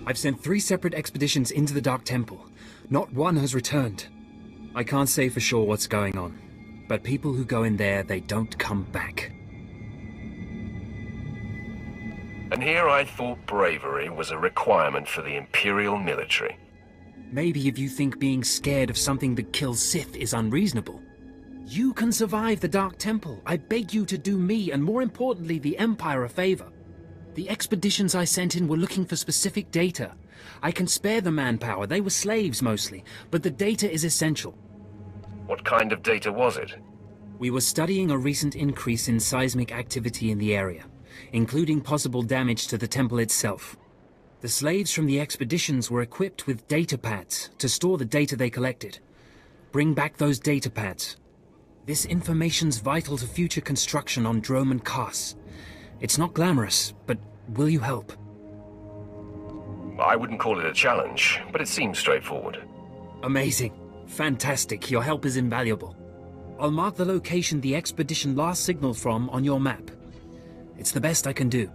I've sent 3 separate expeditions into the Dark Temple. Not one has returned. I can't say for sure what's going on, but people who go in there, they don't come back. And here I thought bravery was a requirement for the Imperial military. Maybe if you think being scared of something that kills Sith is unreasonable. You can survive the Dark Temple. I beg you to do me, and more importantly, the Empire a favor. The expeditions I sent in were looking for specific data. I can spare the manpower, they were slaves mostly, but the data is essential. What kind of data was it? We were studying a recent increase in seismic activity in the area, including possible damage to the temple itself. The slaves from the expeditions were equipped with data pads to store the data they collected. Bring back those data pads. This information's vital to future construction on Drome and Kars. It's not glamorous, but will you help? I wouldn't call it a challenge, but it seems straightforward. Amazing. Fantastic. Your help is invaluable. I'll mark the location the expedition last signaled from on your map. It's the best I can do.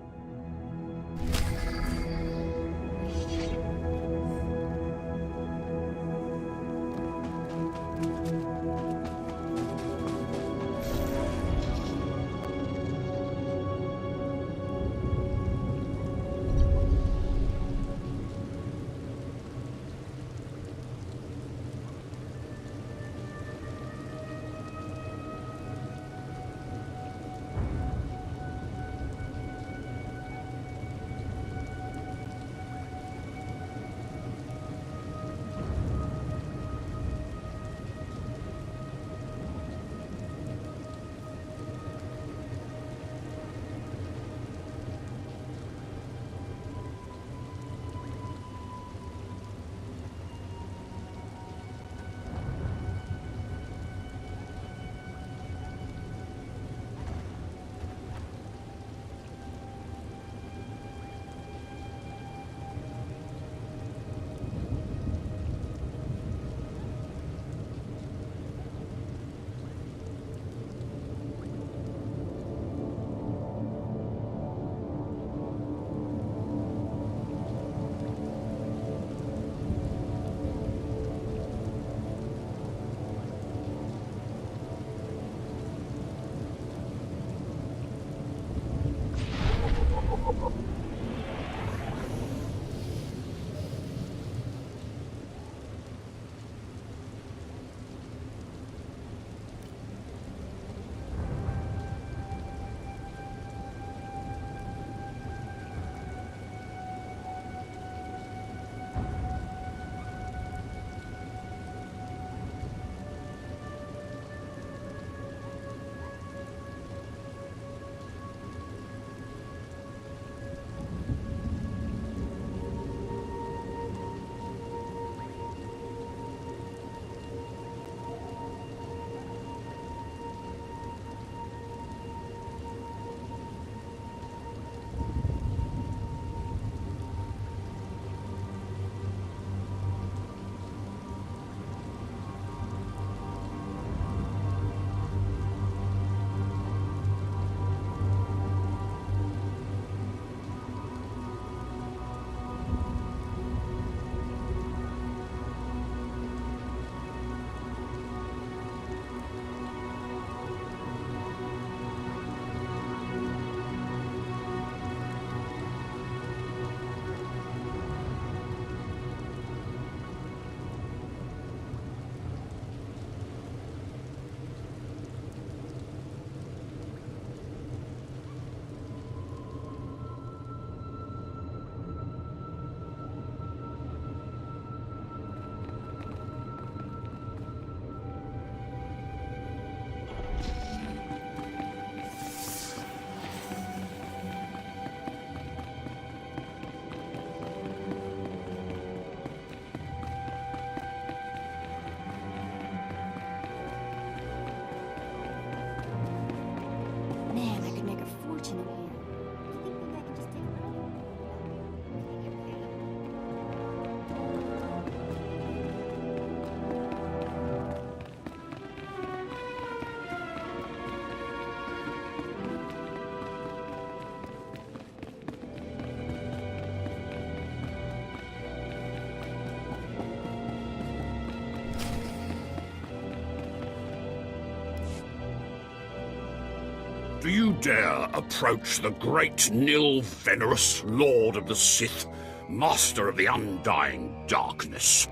Do you dare approach the great Nil Venerus, Lord of the Sith, Master of the Undying Darkness?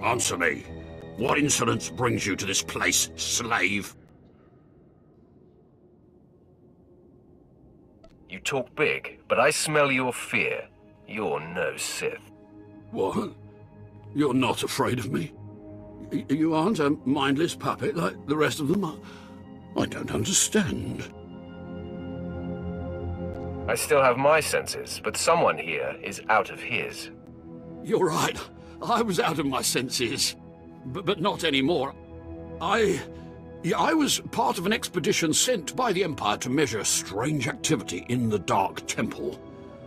Answer me. What insolence brings you to this place, slave? You talk big, but I smell your fear. You're no Sith. What? You're not afraid of me? You aren't a mindless puppet like the rest of them? I don't understand. I still have my senses, but someone here is out of his. You're right. I was out of my senses. But not anymore. I was part of an expedition sent by the Empire to measure strange activity in the Dark Temple.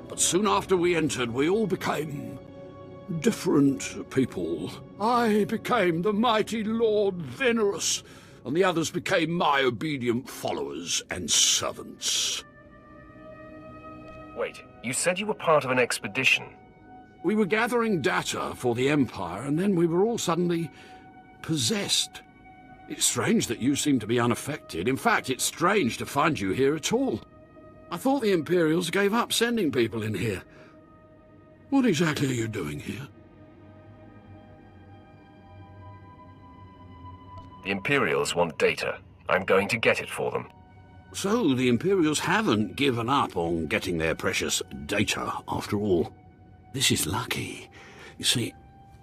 But soon after we entered, we all became different people. I became the mighty Lord Venerus, and the others became my obedient followers and servants. Wait, you said you were part of an expedition? We were gathering data for the Empire, and then we were all suddenly possessed. It's strange that you seem to be unaffected. In fact, it's strange to find you here at all. I thought the Imperials gave up sending people in here. What exactly are you doing here? The Imperials want data. I'm going to get it for them. So the Imperials haven't given up on getting their precious data, after all. This is lucky. You see,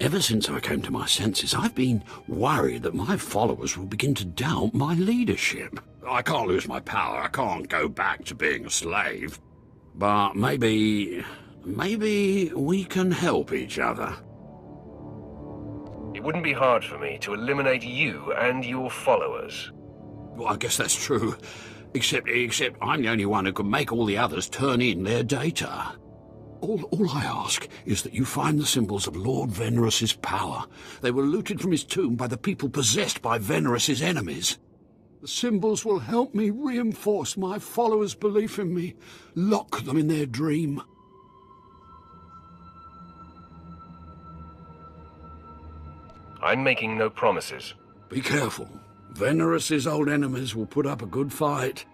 ever since I came to my senses, I've been worried that my followers will begin to doubt my leadership. I can't lose my power. I can't go back to being a slave. But maybe we can help each other. It wouldn't be hard for me to eliminate you and your followers. Well, I guess that's true. Except I'm the only one who can make all the others turn in their data. All I ask is that you find the symbols of Lord Venerus's power. They were looted from his tomb by the people possessed by Venerus's enemies. The symbols will help me reinforce my followers' belief in me, lock them in their dream. I'm making no promises. Be careful. Venerus's old enemies will put up a good fight.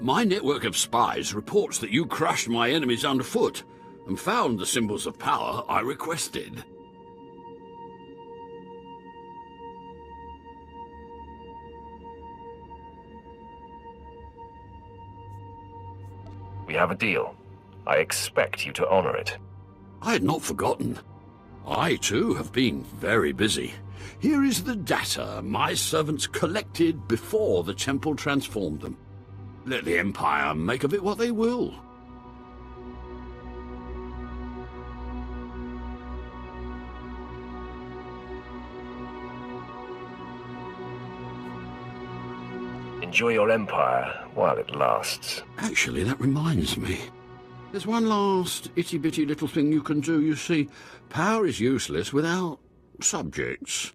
My network of spies reports that you crushed my enemies underfoot and found the symbols of power I requested. We have a deal. I expect you to honor it. I had not forgotten. I, too, have been very busy. Here is the data my servants collected before the temple transformed them. Let the Empire make of it what they will. Enjoy your empire while it lasts. Actually, that reminds me. There's one last itty-bitty little thing you can do, you see. Power is useless without subjects.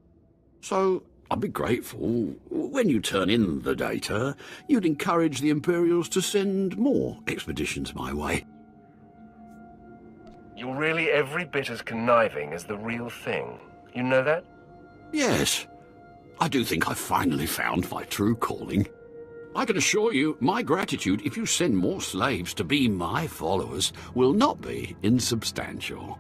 So, I'd be grateful, when you turn in the data, you'd encourage the Imperials to send more expeditions my way. You're really every bit as conniving as the real thing. You know that? Yes, I do think I've finally found my true calling. I can assure you, my gratitude if you send more slaves to be my followers will not be insubstantial.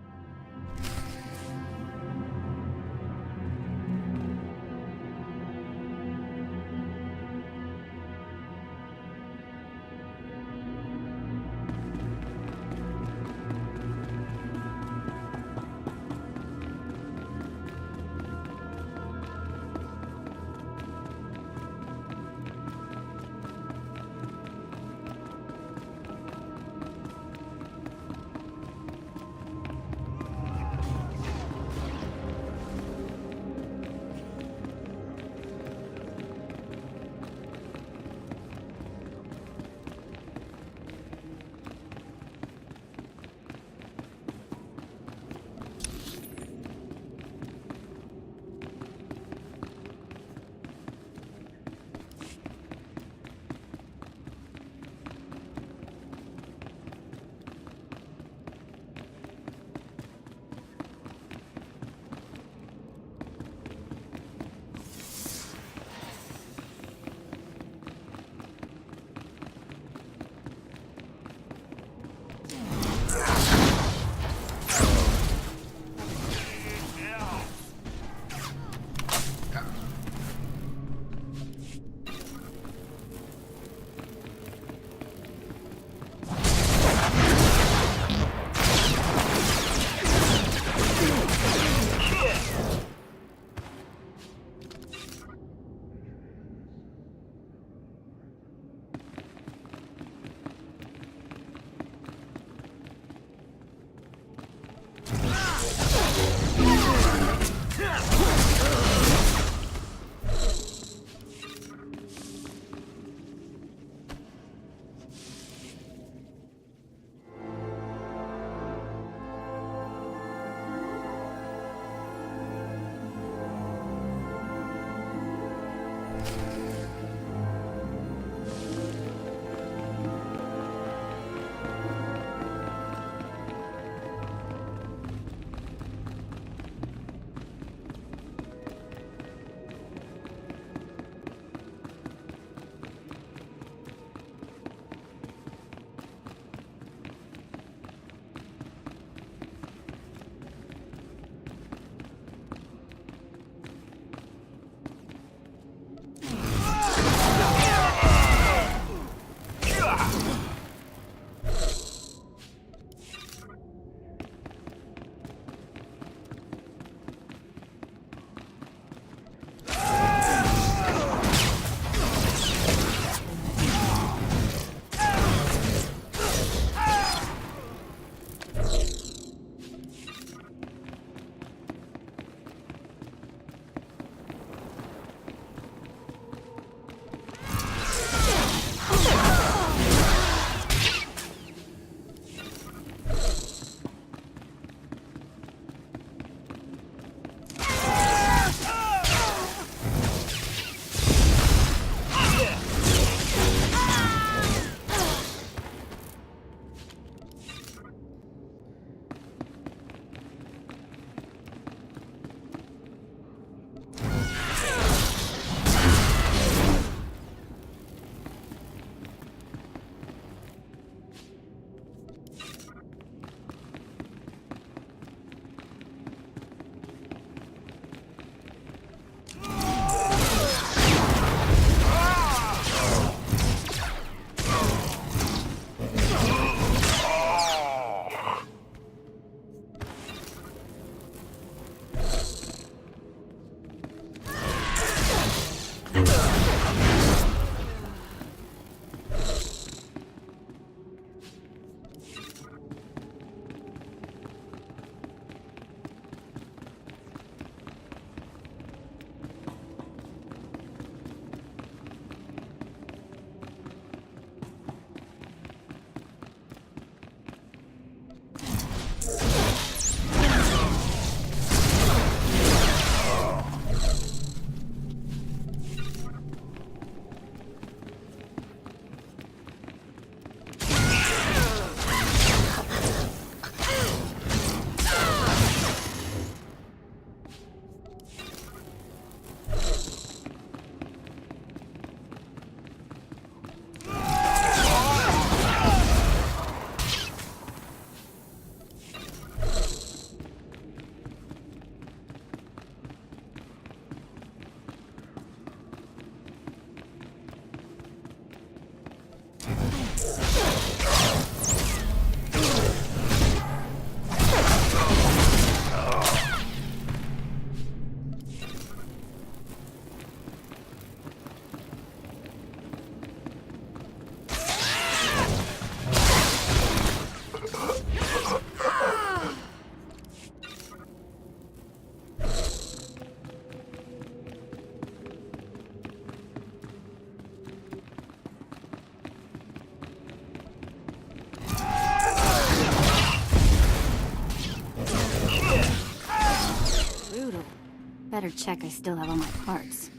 better check I still have all my parts.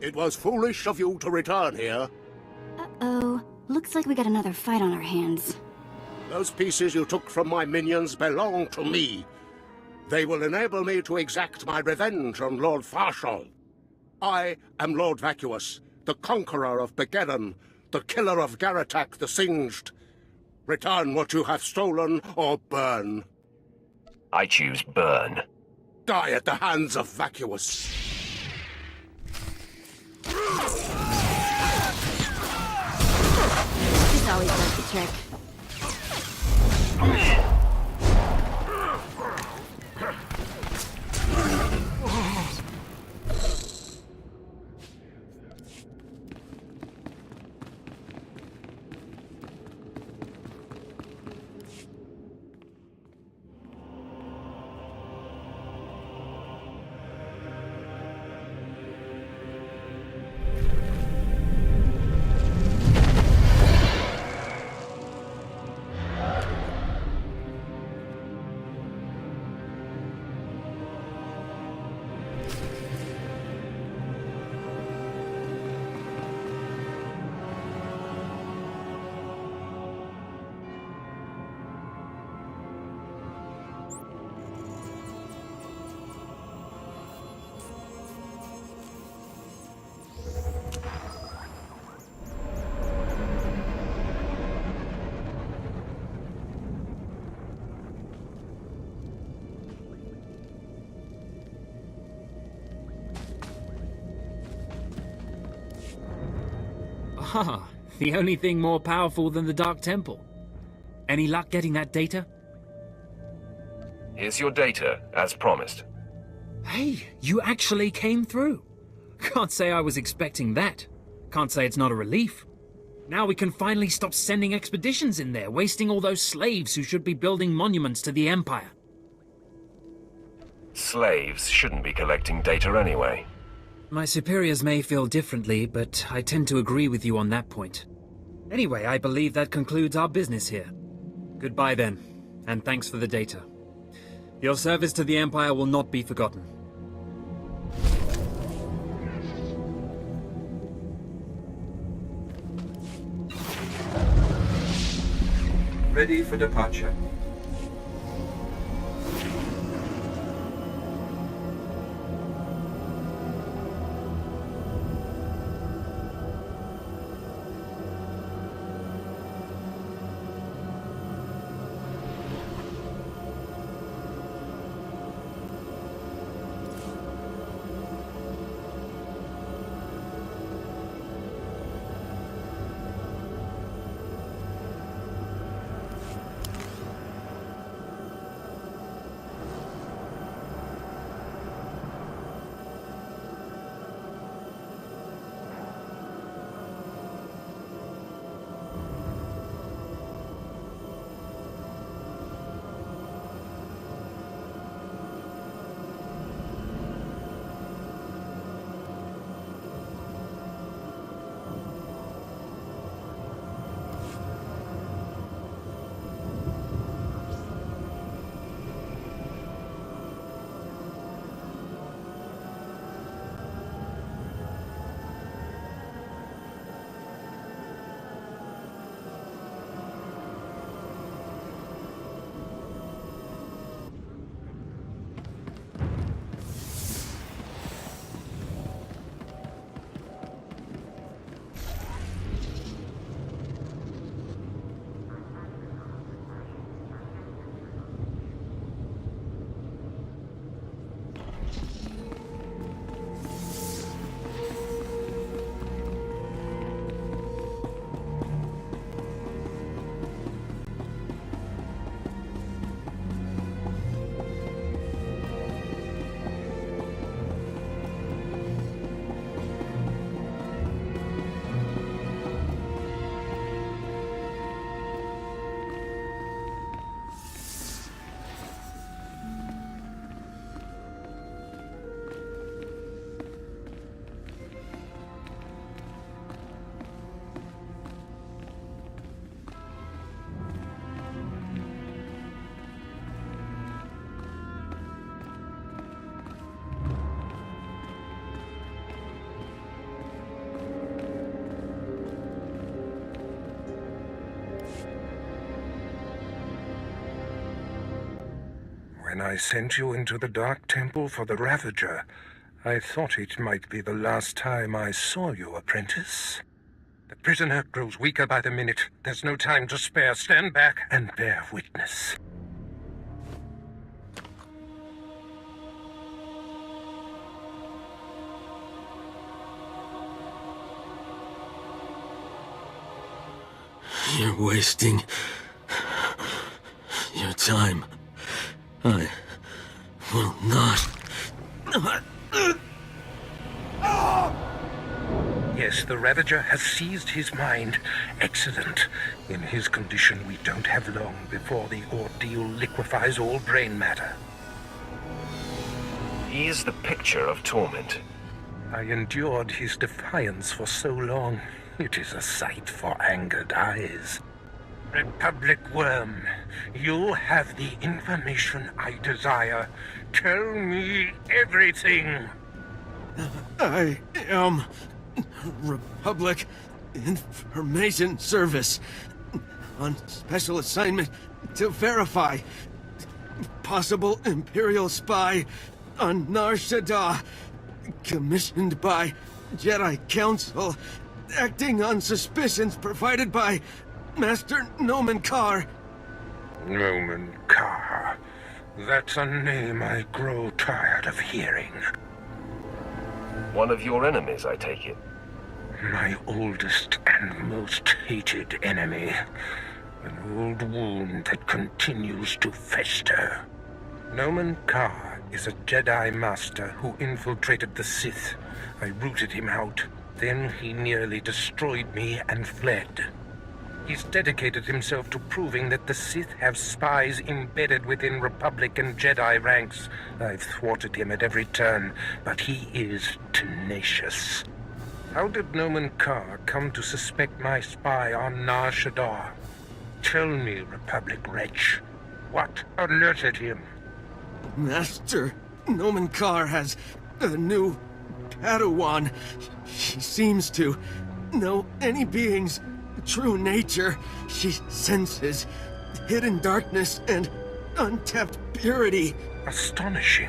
It was foolish of you to return here. Uh-oh. Looks like we got another fight on our hands. Those pieces you took from my minions belong to me. They will enable me to exact my revenge on Lord Farshal. I am Lord Vacuous, the conqueror of Begeddon, the killer of Garatak the Singed. Return what you have stolen, or burn. I choose burn. Die at the hands of Vacuous. This always does the trick. Ah, the only thing more powerful than the Dark Temple. Any luck getting that data? Here's your data, as promised. Hey, you actually came through. Can't say I was expecting that. Can't say it's not a relief. Now we can finally stop sending expeditions in there, wasting all those slaves who should be building monuments to the Empire. Slaves shouldn't be collecting data anyway. My superiors may feel differently, but I tend to agree with you on that point. Anyway, I believe that concludes our business here. Goodbye then, and thanks for the data. Your service to the Empire will not be forgotten. Ready for departure. When I sent you into the Dark Temple for the Ravager, I thought it might be the last time I saw you, apprentice. The prisoner grows weaker by the minute. There's no time to spare. Stand back and bear witness. You're wasting your time. I will not. Yes, the Ravager has seized his mind. Excellent. In his condition, we don't have long before the ordeal liquefies all brain matter. He is the picture of torment. I endured his defiance for so long. It is a sight for angered eyes. Republic Worm, you have the information I desire. Tell me everything. I am Republic Information Service on special assignment to verify possible Imperial spy on Nar Shaddaa, commissioned by Jedi Council, acting on suspicions provided by Master Nomen Karr. Nomen Karr. That's a name I grow tired of hearing. One of your enemies, I take it. My oldest and most hated enemy. An old wound that continues to fester. Nomen Karr is a Jedi Master who infiltrated the Sith. I rooted him out. Then he nearly destroyed me and fled. He's dedicated himself to proving that the Sith have spies embedded within Republic and Jedi ranks. I've thwarted him at every turn, but he is tenacious. How did Nomen Karr come to suspect my spy on Nar Shaddaa? Tell me, Republic wretch, what alerted him? Master Nomen Karr has a new Padawan. She seems to know any being's true nature. She senses hidden darkness and untapped purity. Astonishing.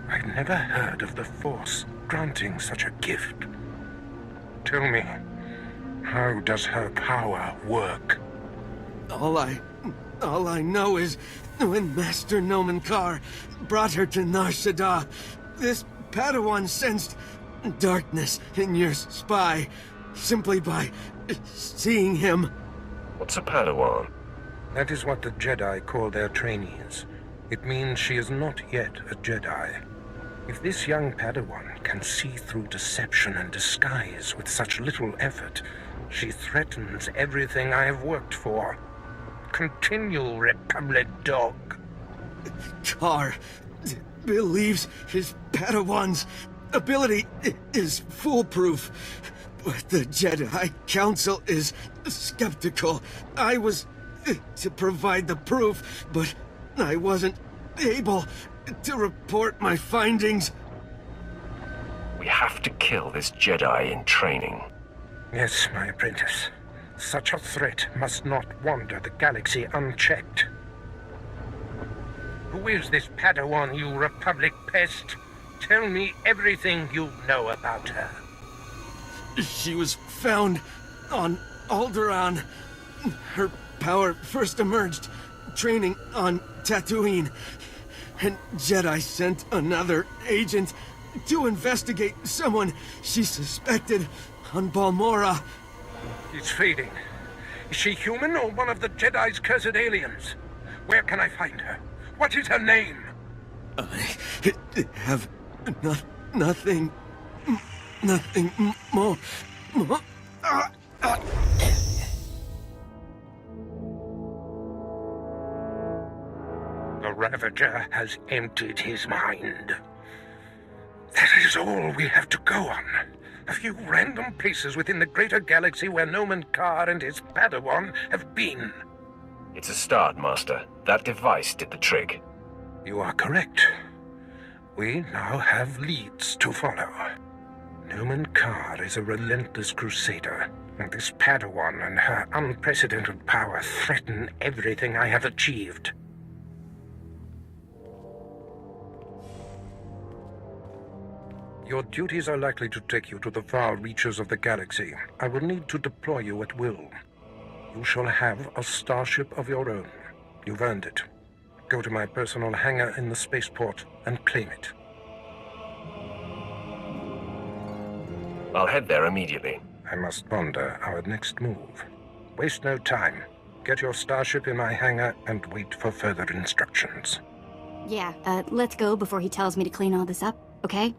I've never heard of the Force granting such a gift. Tell me, how does her power work? All I know is when Master Nomen Karr brought her to Nar Shaddaa, this Padawan sensed darkness in your spy simply by seeing him. What's a Padawan? That is what the Jedi call their trainees. It means she is not yet a Jedi. If this young Padawan can see through deception and disguise with such little effort, she threatens everything I have worked for. Continue, Republic dog. Karr believes his Padawan's ability is foolproof, but the Jedi Council is skeptical. I was to provide the proof, but I wasn't able to report my findings. We have to kill this Jedi in training. Yes, my apprentice. Such a threat must not wander the galaxy unchecked. Who is this Padawan, you Republic pest? Tell me everything you know about her. She was found on Alderaan. Her power first emerged training on Tatooine, and Jedi sent another agent to investigate someone she suspected on Balmorra. It's fading. Is she human or one of the Jedi's cursed aliens? Where can I find her? What is her name? I have nothing more. The Ravager has emptied his mind. That is all we have to go on. A few random places within the greater galaxy where Nomen Karr and his Padawan have been. It's a start, Master. That device did the trick. You are correct. We now have leads to follow. Nomen Karr is a relentless crusader, and this Padawan and her unprecedented power threaten everything I have achieved. Your duties are likely to take you to the far reaches of the galaxy. I will need to deploy you at will. You shall have a starship of your own. You've earned it. Go to my personal hangar in the spaceport and claim it. I'll head there immediately. I must ponder our next move. Waste no time. Get your starship in my hangar and wait for further instructions. Yeah, let's go before he tells me to clean all this up, okay?